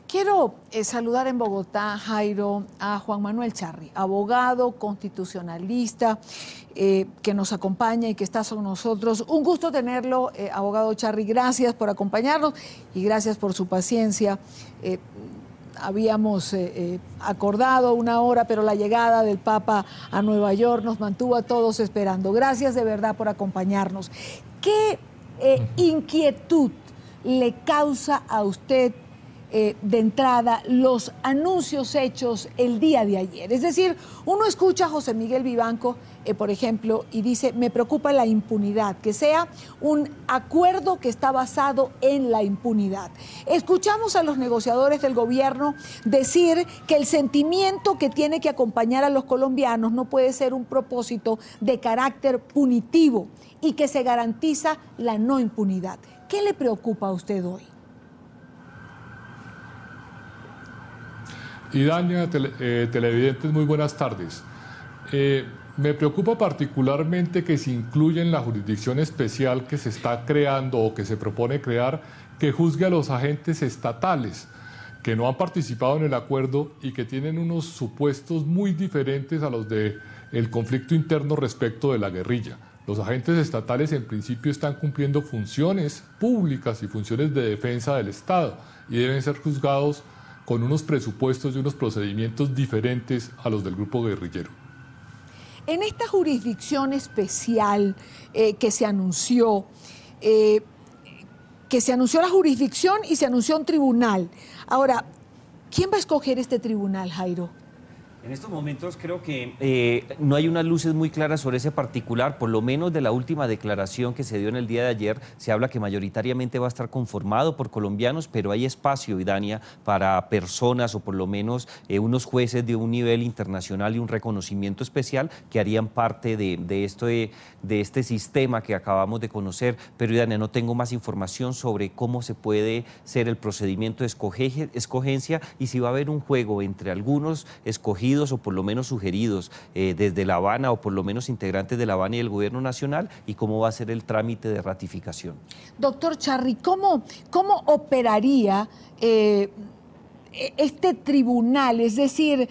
Quiero saludar en Bogotá, Jairo, a Juan Manuel Charri, abogado constitucionalista que nos acompaña y que está con nosotros. Un gusto tenerlo, abogado Charri. Gracias por acompañarnos y gracias por su paciencia. Habíamos acordado una hora, pero la llegada del Papa a Nueva York nos mantuvo a todos esperando. Gracias de verdad por acompañarnos. ¿Qué inquietud le causa a usted de entrada los anuncios hechos el día de ayer? Es decir, uno escucha a José Miguel Vivanco, por ejemplo, y dice: me preocupa la impunidad, que sea un acuerdo que está basado en la impunidad. Escuchamos a los negociadores del gobierno decir que el sentimiento que tiene que acompañar a los colombianos no puede ser un propósito de carácter punitivo y que se garantiza la no impunidad. ¿Qué le preocupa a usted hoy? Idania, televidentes, muy buenas tardes. Me preocupa particularmente que se incluya en la jurisdicción especial que se está creando o que se propone crear, que juzgue a los agentes estatales que no han participado en el acuerdo y que tienen unos supuestos muy diferentes a los del conflicto interno respecto de la guerrilla. Los agentes estatales en principio están cumpliendo funciones públicas y funciones de defensa del Estado y deben ser juzgados con unos presupuestos y unos procedimientos diferentes a los del grupo guerrillero. En esta jurisdicción especial que se anunció la jurisdicción y se anunció un tribunal. Ahora, ¿quién va a escoger este tribunal, Jairo? En estos momentos creo que no hay unas luces muy claras sobre ese particular, por lo menos de la última declaración que se dio en el día de ayer. Se habla que mayoritariamente va a estar conformado por colombianos, pero hay espacio, Idania, para personas o por lo menos unos jueces de un nivel internacional y un reconocimiento especial que harían parte de este sistema que acabamos de conocer. Pero, Idania, no tengo más información sobre cómo se puede ser el procedimiento de escogencia y si va a haber un juego entre algunos escogidos o por lo menos sugeridos desde La Habana o por lo menos integrantes de La Habana y el gobierno nacional, y cómo va a ser el trámite de ratificación. Doctor Charri, ¿cómo operaría este tribunal? Es decir,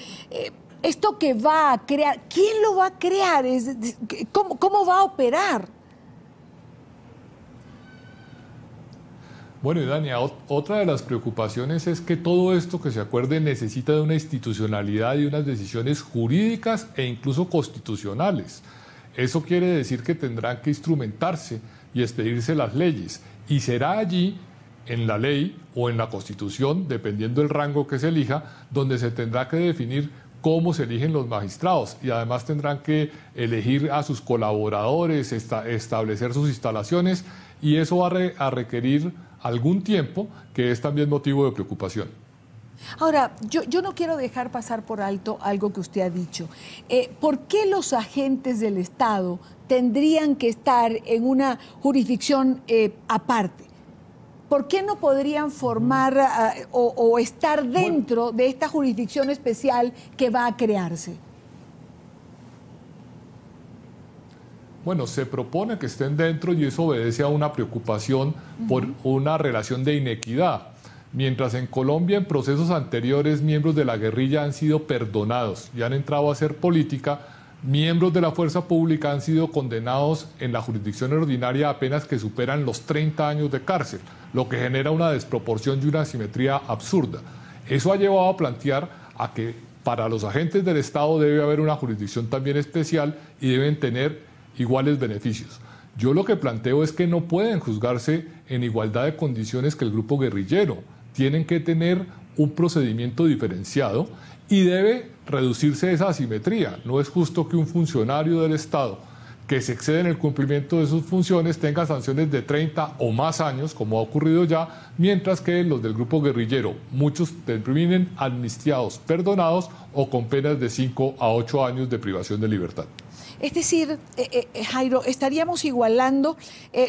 esto que va a crear, ¿quién lo va a crear? ¿Cómo va a operar? Bueno, Idania, otra de las preocupaciones es que todo esto que se acuerde necesita de una institucionalidad y unas decisiones jurídicas e incluso constitucionales. Eso quiere decir que tendrán que instrumentarse y expedirse las leyes, y será allí, en la ley o en la Constitución, dependiendo del rango que se elija, donde se tendrá que definir cómo se eligen los magistrados, y además tendrán que elegir a sus colaboradores, establecer sus instalaciones, y eso va a requerir algún tiempo, que es también motivo de preocupación. Ahora, yo no quiero dejar pasar por alto algo que usted ha dicho. ¿Por qué los agentes del Estado tendrían que estar en una jurisdicción aparte? ¿Por qué no podrían formar o estar dentro de esta jurisdicción especial que va a crearse? Bueno, se propone que estén dentro y eso obedece a una preocupación por una relación de inequidad. Mientras en Colombia en procesos anteriores miembros de la guerrilla han sido perdonados y han entrado a hacer política, miembros de la fuerza pública han sido condenados en la jurisdicción ordinaria apenas que superan los 30 años de cárcel, lo que genera una desproporción y una asimetría absurda. Eso ha llevado a plantear a que para los agentes del Estado debe haber una jurisdicción también especial y deben tener iguales beneficios. Yo lo que planteo es que no pueden juzgarse en igualdad de condiciones que el grupo guerrillero. Tienen que tener un procedimiento diferenciado y debe reducirse esa asimetría. No es justo que un funcionario del Estado que se excede en el cumplimiento de sus funciones tenga sanciones de 30 o más años, como ha ocurrido ya, mientras que los del grupo guerrillero, muchos terminen amnistiados, perdonados o con penas de 5 a 8 años de privación de libertad. Es decir, Jairo, estaríamos igualando,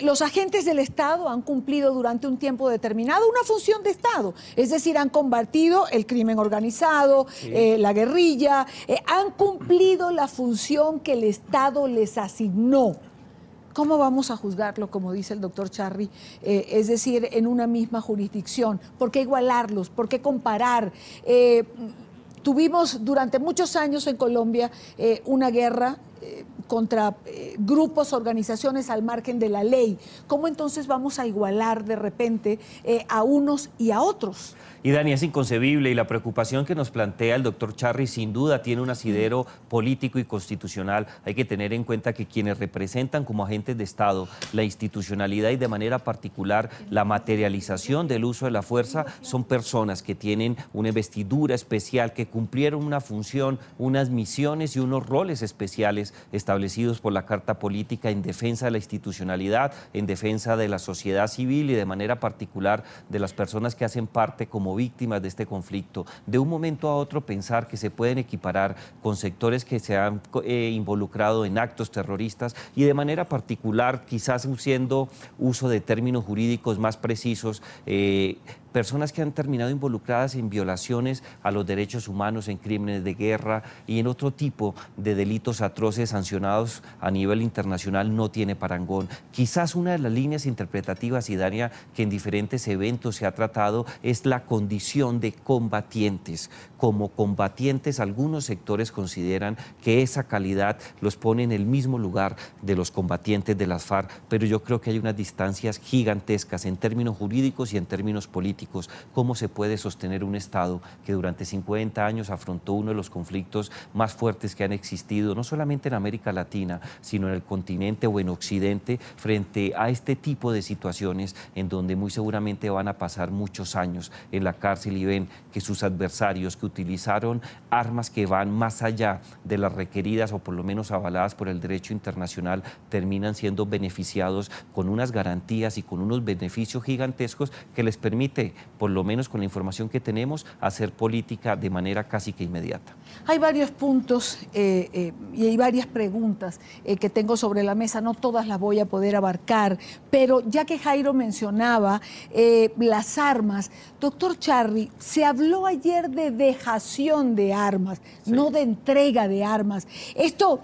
los agentes del Estado han cumplido durante un tiempo determinado una función de Estado, es decir, han combatido el crimen organizado, la guerrilla, han cumplido la función que el Estado les asignó. ¿cómo vamos a juzgarlo, como dice el doctor Charri? Es decir, en una misma jurisdicción. ¿Por qué igualarlos? ¿Por qué comparar? Tuvimos durante muchos años en Colombia una guerra contra grupos, organizaciones al margen de la ley. ¿Cómo entonces vamos a igualar de repente a unos y a otros? Y Dani, es inconcebible, y la preocupación que nos plantea el doctor Charri sin duda tiene un asidero político y constitucional. Hay que tener en cuenta que quienes representan como agentes de Estado la institucionalidad y de manera particular la materialización del uso de la fuerza son personas que tienen una investidura especial, que cumplieron una función, unas misiones y unos roles especiales establecidos por la Carta Política en defensa de la institucionalidad, en defensa de la sociedad civil y de manera particular de las personas que hacen parte como víctimas de este conflicto. De un momento a otro pensar que se pueden equiparar con sectores que se han involucrado en actos terroristas y de manera particular, quizás haciendo uso de términos jurídicos más precisos, personas que han terminado involucradas en violaciones a los derechos humanos, en crímenes de guerra y en otro tipo de delitos atroces sancionados a nivel internacional, no tiene parangón. Quizás una de las líneas interpretativas, Idania, que en diferentes eventos se ha tratado es la condición de combatientes. Como combatientes, algunos sectores consideran que esa calidad los pone en el mismo lugar de los combatientes de las FARC, pero yo creo que hay unas distancias gigantescas en términos jurídicos y en términos políticos. ¿Cómo se puede sostener un Estado que durante 50 años afrontó uno de los conflictos más fuertes que han existido, no solamente en América Latina, sino en el continente o en Occidente, frente a este tipo de situaciones en donde muy seguramente van a pasar muchos años en la cárcel y ven que sus adversarios que utilizaron armas que van más allá de las requeridas o por lo menos avaladas por el derecho internacional terminan siendo beneficiados con unas garantías y con unos beneficios gigantescos que les permite, por lo menos con la información que tenemos, hacer política de manera casi que inmediata. Hay varios puntos y hay varias preguntas que tengo sobre la mesa, no todas las voy a poder abarcar, pero ya que Jairo mencionaba las armas, doctor Charri, se habló ayer de dejación de armas, sí, no de entrega de armas. ¿Esto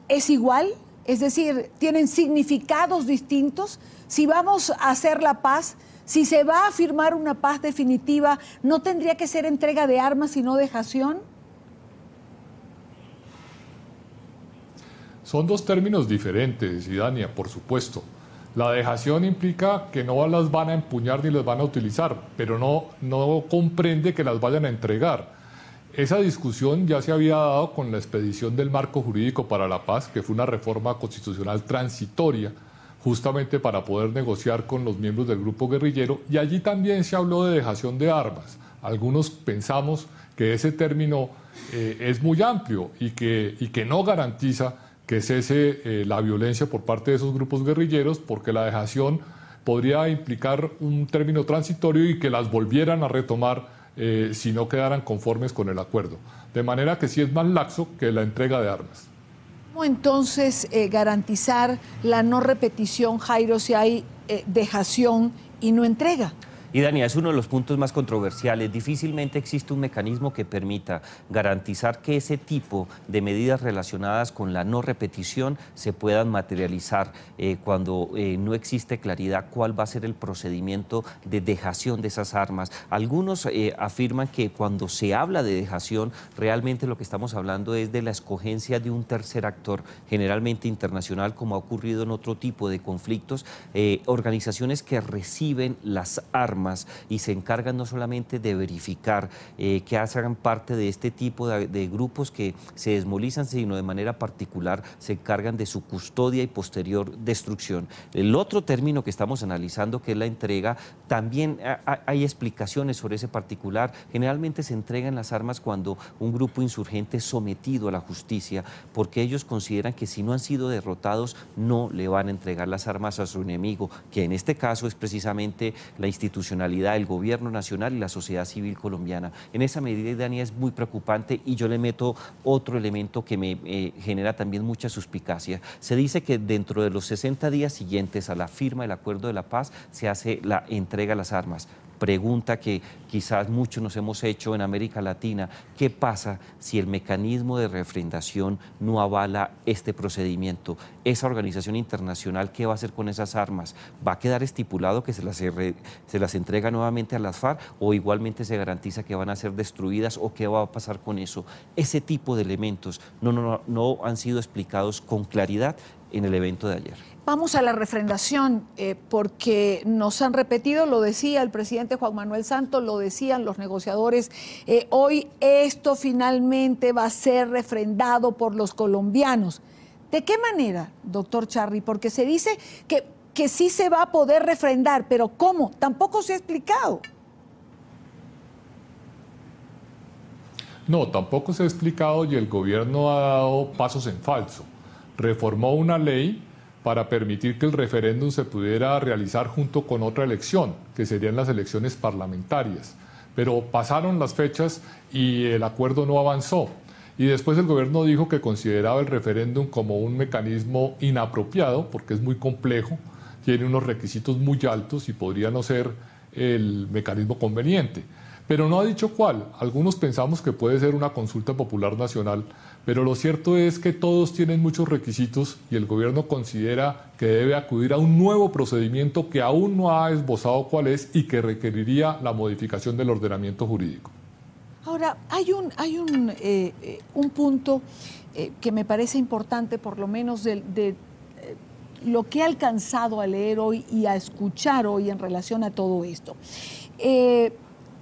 es igual? Es decir, ¿tienen significados distintos? Si vamos a hacer la paz, si se va a firmar una paz definitiva, ¿no tendría que ser entrega de armas sino dejación? Son dos términos diferentes, Idania, por supuesto. La dejación implica que no las van a empuñar ni las van a utilizar, pero no comprende que las vayan a entregar. Esa discusión ya se había dado con la expedición del Marco Jurídico para la Paz, que fue una reforma constitucional transitoria, justamente para poder negociar con los miembros del grupo guerrillero, y allí también se habló de dejación de armas. Algunos pensamos que ese término es muy amplio y que no garantiza que cese la violencia por parte de esos grupos guerrilleros, porque la dejación podría implicar un término transitorio y que las volvieran a retomar si no quedaran conformes con el acuerdo. De manera que sí es más laxo que la entrega de armas. ¿Cómo entonces garantizar la no repetición, Jairo, si hay dejación y no entrega? Y Dani, es uno de los puntos más controversiales. Difícilmente existe un mecanismo que permita garantizar que ese tipo de medidas relacionadas con la no repetición se puedan materializar cuando no existe claridad cuál va a ser el procedimiento de dejación de esas armas. Algunos afirman que cuando se habla de dejación, realmente lo que estamos hablando es de la escogencia de un tercer actor, generalmente internacional, como ha ocurrido en otro tipo de conflictos, organizaciones que reciben las armas y se encargan no solamente de verificar que hagan parte de este tipo de grupos que se desmovilizan, sino de manera particular se encargan de su custodia y posterior destrucción. El otro término que estamos analizando, que es la entrega, también hay explicaciones sobre ese particular. Generalmente se entregan las armas cuando un grupo insurgente es sometido a la justicia, porque ellos consideran que si no han sido derrotados no le van a entregar las armas a su enemigo, que en este caso es precisamente la institución, el gobierno nacional y la sociedad civil colombiana. En esa medida, Dani, es muy preocupante y yo le meto otro elemento que me genera también mucha suspicacia. Se dice que dentro de los 60 días siguientes a la firma del acuerdo de la paz se hace la entrega de las armas. pregunta que quizás muchos nos hemos hecho en América Latina: ¿qué pasa si el mecanismo de refrendación no avala este procedimiento? Esa organización internacional, ¿qué va a hacer con esas armas? ¿Va a quedar estipulado que se las entrega nuevamente a las FARC, o igualmente se garantiza que van a ser destruidas, o qué va a pasar con eso? Ese tipo de elementos no han sido explicados con claridad en el evento de ayer. Vamos a la refrendación, porque nos han repetido, lo decía el presidente Juan Manuel Santos, lo decían los negociadores, hoy esto finalmente va a ser refrendado por los colombianos. ¿De qué manera, doctor Charri? Porque se dice que sí se va a poder refrendar, pero ¿cómo? Tampoco se ha explicado. No, tampoco se ha explicado, y el gobierno ha dado pasos en falso. Reformó una ley para permitir que el referéndum se pudiera realizar junto con otra elección, que serían las elecciones parlamentarias. Pero pasaron las fechas y el acuerdo no avanzó. Y después el gobierno dijo que consideraba el referéndum como un mecanismo inapropiado, porque es muy complejo, tiene unos requisitos muy altos y podría no ser el mecanismo conveniente. Pero no ha dicho cuál. Algunos pensamos que puede ser una consulta popular nacional, pero lo cierto es que todos tienen muchos requisitos y el gobierno considera que debe acudir a un nuevo procedimiento que aún no ha esbozado cuál es y que requeriría la modificación del ordenamiento jurídico. Ahora, hay un punto que me parece importante, por lo menos de lo que he alcanzado a leer hoy y a escuchar hoy en relación a todo esto.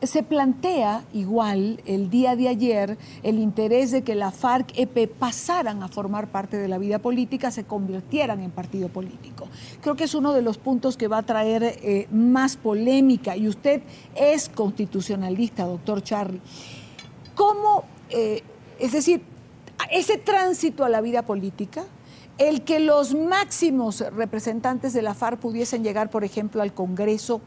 Se plantea igual el día de ayer el interés de que la FARC-EP pasaran a formar parte de la vida política, se convirtieran en partido político. Creo que es uno de los puntos que va a traer más polémica, y usted es constitucionalista, doctor Charri. ¿Cómo, es decir, ese tránsito a la vida política, el que los máximos representantes de la FARC pudiesen llegar, por ejemplo, al Congreso?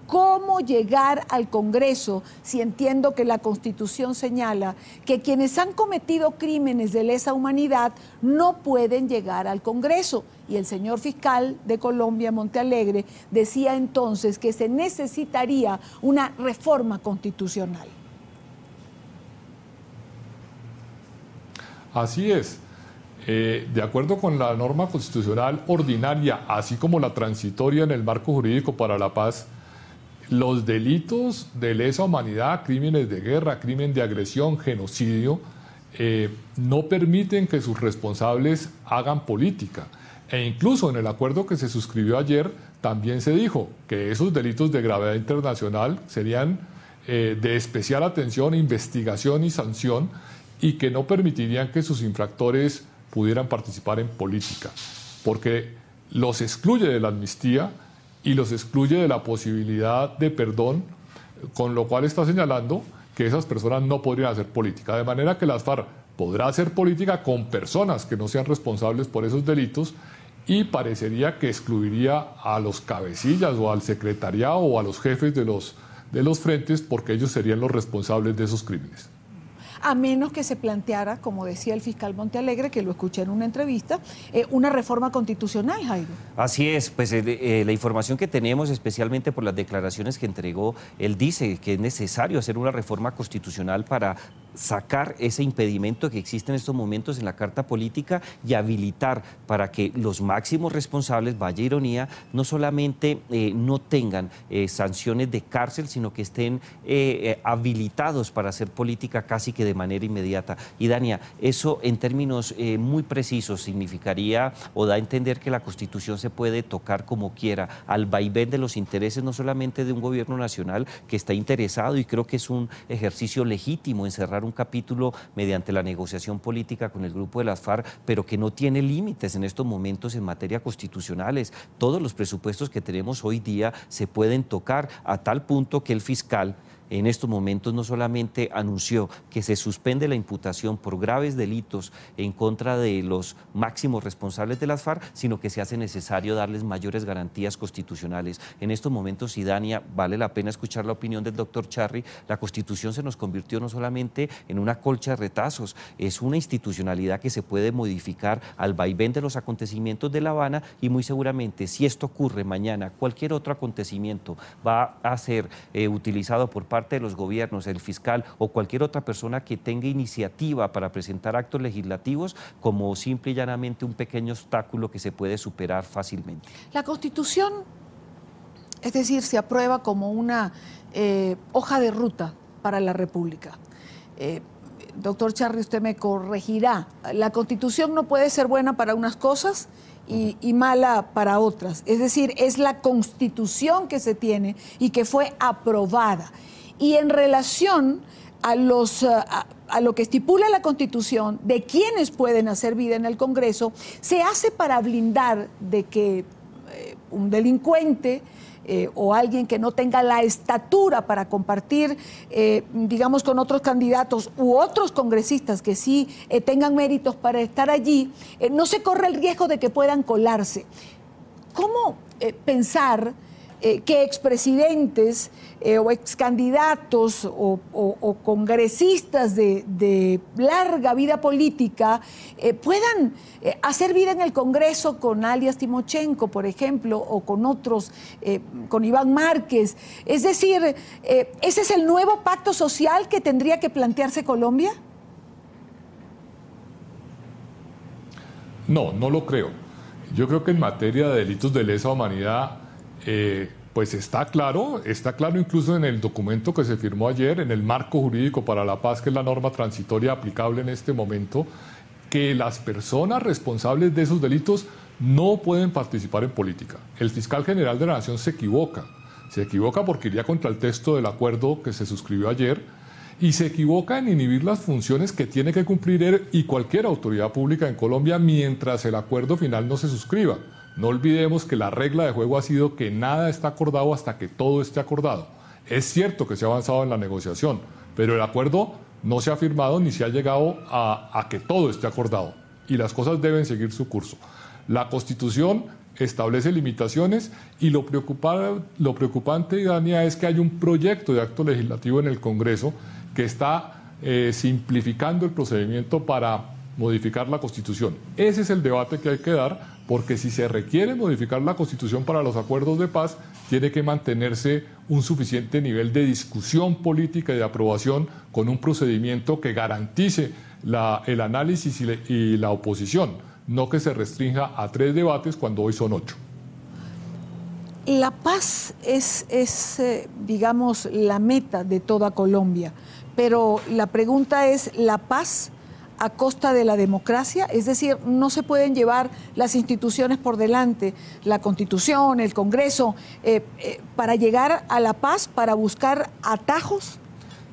¿Cómo llegar al Congreso si entiendo que la Constitución señala que quienes han cometido crímenes de lesa humanidad no pueden llegar al Congreso? Y el señor fiscal de Colombia, Montealegre, decía entonces que se necesitaría una reforma constitucional. Así es. De acuerdo con la norma constitucional ordinaria, así como la transitoria en el marco jurídico para la paz, los delitos de lesa humanidad, crímenes de guerra, crimen de agresión, genocidio, no permiten que sus responsables hagan política. E incluso en el acuerdo que se suscribió ayer también se dijo que esos delitos de gravedad internacional serían de especial atención, investigación y sanción, y que no permitirían que sus infractores pudieran participar en política, porque los excluye de la amnistía y los excluye de la posibilidad de perdón, con lo cual está señalando que esas personas no podrían hacer política. De manera que las FARC podrá hacer política con personas que no sean responsables por esos delitos, y parecería que excluiría a los cabecillas o al secretariado o a los jefes de los frentes, porque ellos serían los responsables de esos crímenes. A menos que se planteara, como decía el fiscal Montealegre, que lo escuché en una entrevista, una reforma constitucional, Jairo. Así es, pues la información que tenemos, especialmente por las declaraciones que entregó, él dice que es necesario hacer una reforma constitucional para sacar ese impedimento que existe en estos momentos en la Carta Política y habilitar para que los máximos responsables, vaya ironía, no solamente no tengan sanciones de cárcel, sino que estén habilitados para hacer política casi que de manera inmediata. Y Dania, eso en términos muy precisos significaría o da a entender que la Constitución se puede tocar como quiera, al vaivén de los intereses no solamente de un gobierno nacional que está interesado, y creo que es un ejercicio legítimo encerrar un capítulo mediante la negociación política con el grupo de las FARC, pero que no tiene límites en estos momentos en materia constitucionales. Todos los presupuestos que tenemos hoy día se pueden tocar a tal punto que el fiscal en estos momentos no solamente anunció que se suspende la imputación por graves delitos en contra de los máximos responsables de las FARC, sino que se hace necesario darles mayores garantías constitucionales. En estos momentos, Idania, vale la pena escuchar la opinión del doctor Charri, la Constitución se nos convirtió no solamente en una colcha de retazos, es una institucionalidad que se puede modificar al vaivén de los acontecimientos de La Habana, y muy seguramente, si esto ocurre mañana, cualquier otro acontecimiento va a ser utilizado por parte de los gobiernos, el fiscal o cualquier otra persona que tenga iniciativa para presentar actos legislativos como simple y llanamente un pequeño obstáculo que se puede superar fácilmente. La Constitución, es decir, se aprueba como una hoja de ruta para la República. Doctor Charri, usted me corregirá. La Constitución no puede ser buena para unas cosas y mala para otras. Es decir, es la Constitución que se tiene y que fue aprobada. Y en relación a lo que estipula la Constitución de quienes pueden hacer vida en el Congreso, se hace para blindar de que un delincuente o alguien que no tenga la estatura para compartir, digamos, con otros candidatos u otros congresistas que sí tengan méritos para estar allí, no se corre el riesgo de que puedan colarse. ¿Cómo pensar que expresidentes o excandidatos o congresistas de larga vida política puedan hacer vida en el Congreso con alias Timochenko, por ejemplo, o con otros, con Iván Márquez? Es decir, ¿ese es el nuevo pacto social que tendría que plantearse Colombia? No, no lo creo. Yo creo que en materia de delitos de lesa humanidad, pues está claro incluso en el documento que se firmó ayer, en el marco jurídico para la paz, que es la norma transitoria aplicable en este momento, que las personas responsables de esos delitos no pueden participar en política. El fiscal general de la Nación se equivoca porque iría contra el texto del acuerdo que se suscribió ayer, y se equivoca en inhibir las funciones que tiene que cumplir él y cualquier autoridad pública en Colombia mientras el acuerdo final no se suscriba. No olvidemos que la regla de juego ha sido que nada está acordado hasta que todo esté acordado. Es cierto que se ha avanzado en la negociación, pero el acuerdo no se ha firmado ni se ha llegado a que todo esté acordado, y las cosas deben seguir su curso. La Constitución establece limitaciones, y lo preocupante, Dania, es que hay un proyecto de acto legislativo en el Congreso que está simplificando el procedimiento para modificar la Constitución. Ese es el debate que hay que dar, porque si se requiere modificar la Constitución para los acuerdos de paz, tiene que mantenerse un suficiente nivel de discusión política y de aprobación con un procedimiento que garantice el análisis y la oposición, no que se restrinja a 3 debates cuando hoy son 8. La paz es digamos, la meta de toda Colombia, pero la pregunta es, ¿la paz a costa de la democracia? Es decir, no se pueden llevar las instituciones por delante, la Constitución, el Congreso, para llegar a la paz, para buscar atajos.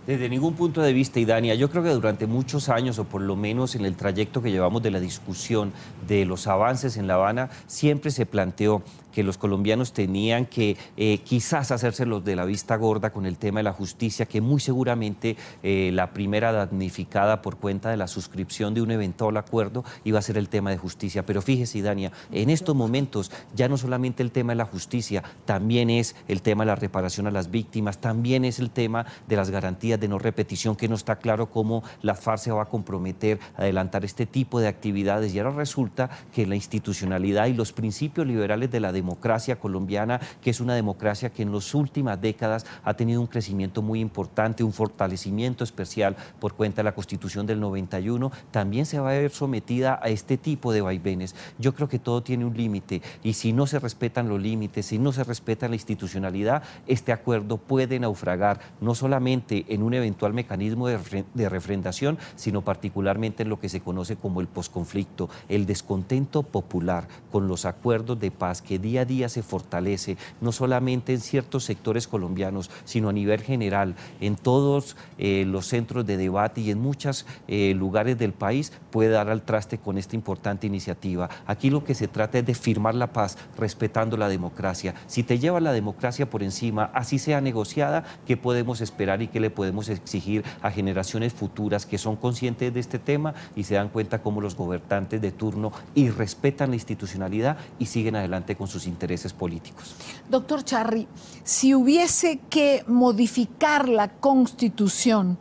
Desde ningún punto de vista, Idania. Yo creo que durante muchos años, o por lo menos en el trayecto que llevamos de la discusión de los avances en La Habana, siempre se planteó que los colombianos tenían que quizás hacerse los de la vista gorda con el tema de la justicia, que muy seguramente la primera damnificada por cuenta de la suscripción de un eventual acuerdo iba a ser el tema de justicia. Pero fíjese, Idania, en estos momentos ya no solamente el tema de la justicia, también es el tema de la reparación a las víctimas, también es el tema de las garantías de no repetición, que no está claro cómo la FARC se va a comprometer a adelantar este tipo de actividades. Y ahora resulta que la institucionalidad y los principios liberales de la democracia colombiana, que es una democracia que en las últimas décadas ha tenido un crecimiento muy importante, un fortalecimiento especial por cuenta de la Constitución del 91, también se va a ver sometida a este tipo de vaivenes. Yo creo que todo tiene un límite, y si no se respetan los límites, si no se respeta la institucionalidad, este acuerdo puede naufragar, no solamente en un eventual mecanismo de refrendación, sino particularmente en lo que se conoce como el posconflicto, el descontento popular con los acuerdos de paz que día día a día se fortalece, no solamente en ciertos sectores colombianos, sino a nivel general, en todos los centros de debate y en muchos lugares del país, puede dar al traste con esta importante iniciativa. Aquí lo que se trata es de firmar la paz, respetando la democracia. Si te lleva la democracia por encima, así sea negociada, ¿qué podemos esperar y qué le podemos exigir a generaciones futuras que son conscientes de este tema y se dan cuenta cómo los gobernantes de turno irrespetan la institucionalidad y siguen adelante con sus intereses políticos? Doctor Charri, si hubiese que modificar la Constitución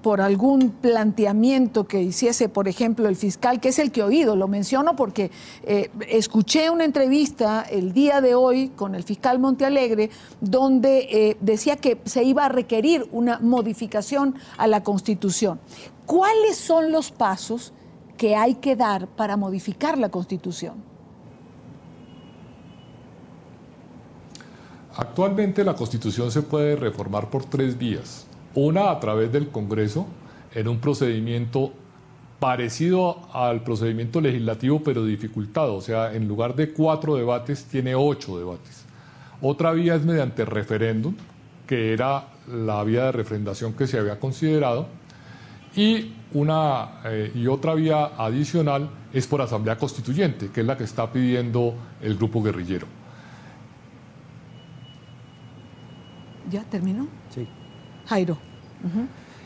por algún planteamiento que hiciese, por ejemplo, el fiscal, que es el que he oído, lo menciono porque escuché una entrevista el día de hoy con el fiscal Montealegre, donde decía que se iba a requerir una modificación a la Constitución. ¿Cuáles son los pasos que hay que dar para modificar la Constitución? Actualmente la Constitución se puede reformar por 3 vías. Una, a través del Congreso, en un procedimiento parecido al procedimiento legislativo, pero dificultado. O sea, en lugar de 4 debates, tiene 8 debates. Otra vía es mediante referéndum, que era la vía de refrendación que se había considerado. Y otra vía adicional es por asamblea constituyente, que es la que está pidiendo el grupo guerrillero. ¿Ya terminó? Sí. Jairo.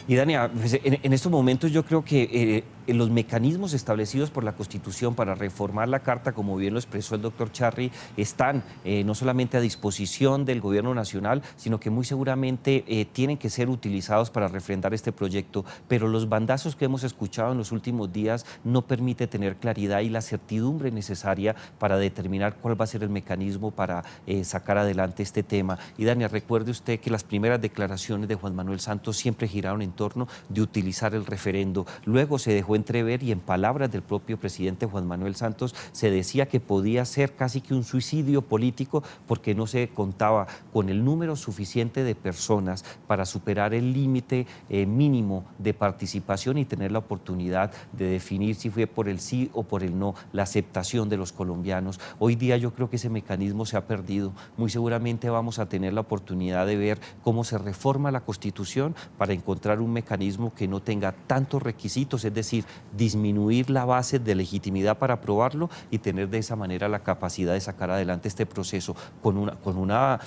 Y Dania, pues, en estos momentos yo creo que los mecanismos establecidos por la Constitución para reformar la Carta, como bien lo expresó el doctor Charri, están no solamente a disposición del Gobierno Nacional, sino que muy seguramente tienen que ser utilizados para refrendar este proyecto. Pero los bandazos que hemos escuchado en los últimos días no permite tener claridad y la certidumbre necesaria para determinar cuál va a ser el mecanismo para sacar adelante este tema. Y Dania, recuerde usted que las primeras declaraciones de Juan Manuel Santos siempre giraron en torno de utilizar el referendo. Luego se dejó entrever y en palabras del propio presidente Juan Manuel Santos se decía que podía ser casi que un suicidio político porque no se contaba con el número suficiente de personas para superar el límite mínimo de participación y tener la oportunidad de definir si fue por el sí o por el no la aceptación de los colombianos. Hoy día yo creo que ese mecanismo se ha perdido. Muy seguramente vamos a tener la oportunidad de ver cómo se reforma la Constitución para encontrar un mecanismo que no tenga tantos requisitos, es decir, disminuir la base de legitimidad para aprobarlo y tener de esa manera la capacidad de sacar adelante este proceso con una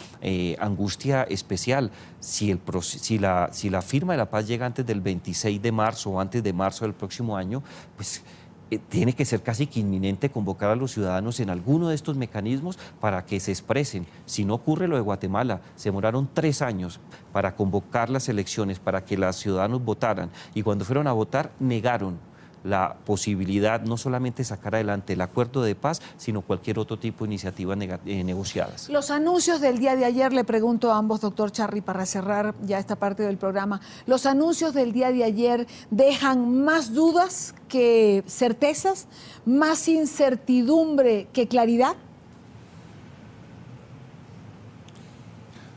angustia especial. Si la firma de la paz llega antes del 26 de marzo o antes de marzo del próximo año, pues tiene que ser casi que inminente convocar a los ciudadanos en alguno de estos mecanismos para que se expresen. Si no ocurre lo de Guatemala, se demoraron 3 años para convocar las elecciones, para que los ciudadanos votaran, y cuando fueron a votar negaron la posibilidad no solamente de sacar adelante el acuerdo de paz, sino cualquier otro tipo de iniciativas negociadas. Los anuncios del día de ayer, le pregunto a ambos, doctor Charri, para cerrar ya esta parte del programa, ¿los anuncios del día de ayer dejan más dudas que certezas, más incertidumbre que claridad?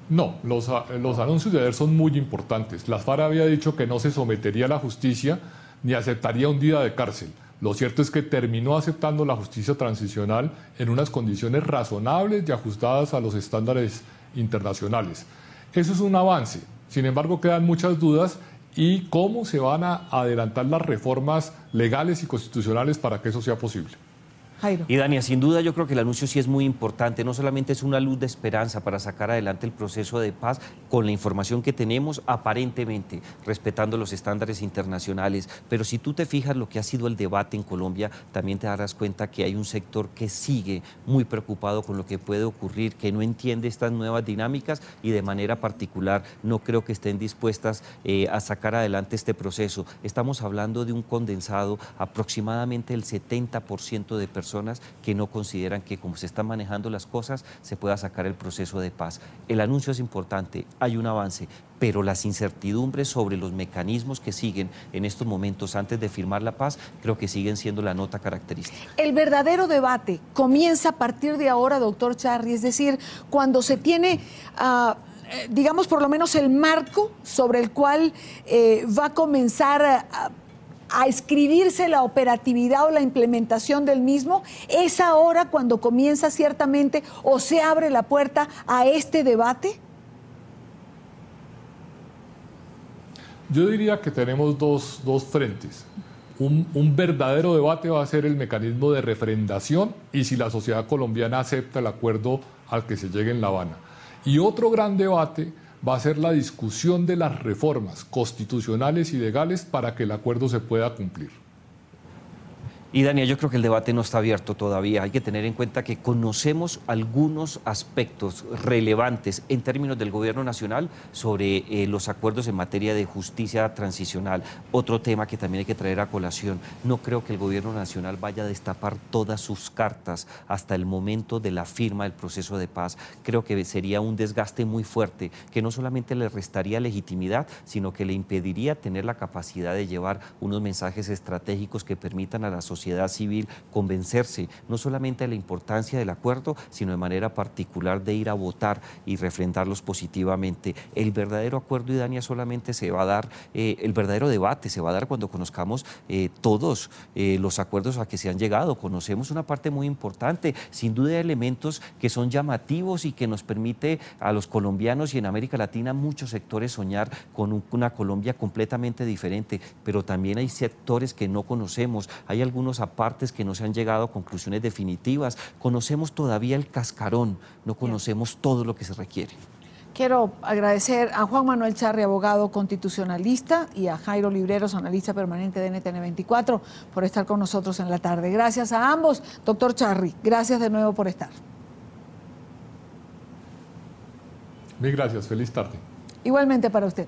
No, los anuncios de ayer son muy importantes. La FARC había dicho que no se sometería a la justicia ni aceptaría un día de cárcel. Lo cierto es que terminó aceptando la justicia transicional en unas condiciones razonables y ajustadas a los estándares internacionales. Eso es un avance. Sin embargo, quedan muchas dudas y cómo se van a adelantar las reformas legales y constitucionales para que eso sea posible. Jairo. Y Dania, sin duda yo creo que el anuncio sí es muy importante, no solamente es una luz de esperanza para sacar adelante el proceso de paz con la información que tenemos, aparentemente respetando los estándares internacionales, pero si tú te fijas lo que ha sido el debate en Colombia, también te darás cuenta que hay un sector que sigue muy preocupado con lo que puede ocurrir, que no entiende estas nuevas dinámicas y de manera particular no creo que estén dispuestas a sacar adelante este proceso. Estamos hablando de un condensado, aproximadamente el 70% de personas que no consideran que como se están manejando las cosas se pueda sacar el proceso de paz. El anuncio es importante, hay un avance, pero las incertidumbres sobre los mecanismos que siguen en estos momentos antes de firmar la paz creo que siguen siendo la nota característica. El verdadero debate comienza a partir de ahora, doctor Charri, es decir, cuando se tiene digamos por lo menos el marco sobre el cual va a comenzar a escribirse la operatividad o la implementación del mismo, ¿es ahora cuando comienza ciertamente o se abre la puerta a este debate? Yo diría que tenemos dos frentes. Un verdadero debate va a ser el mecanismo de refrendación y si la sociedad colombiana acepta el acuerdo al que se llegue en La Habana. Y otro gran debate va a ser la discusión de las reformas constitucionales y legales para que el acuerdo se pueda cumplir. Y Daniel, yo creo que el debate no está abierto todavía. Hay que tener en cuenta que conocemos algunos aspectos relevantes en términos del gobierno nacional sobre los acuerdos en materia de justicia transicional. Otro tema que también hay que traer a colación. No creo que el gobierno nacional vaya a destapar todas sus cartas hasta el momento de la firma del proceso de paz. Creo que sería un desgaste muy fuerte que no solamente le restaría legitimidad, sino que le impediría tener la capacidad de llevar unos mensajes estratégicos que permitan a la sociedad civil convencerse no solamente de la importancia del acuerdo, sino de manera particular de ir a votar y refrendarlos positivamente. El verdadero acuerdo, Idania, solamente se va a dar, el verdadero debate se va a dar cuando conozcamos todos los acuerdos a que se han llegado. Conocemos una parte muy importante, sin duda elementos que son llamativos y que nos permite a los colombianos y en América Latina muchos sectores soñar con una Colombia completamente diferente, pero también hay sectores que no conocemos, hay algunos apartes que no se han llegado a conclusiones definitivas. Conocemos todavía el cascarón, no conocemos todo lo que se requiere. Quiero agradecer a Juan Manuel Charri, abogado constitucionalista, y a Jairo Libreros, analista permanente de NTN 24, por estar con nosotros en la tarde. Gracias a ambos. Doctor Charri, gracias de nuevo por estar. Mil gracias, feliz tarde. Igualmente para usted.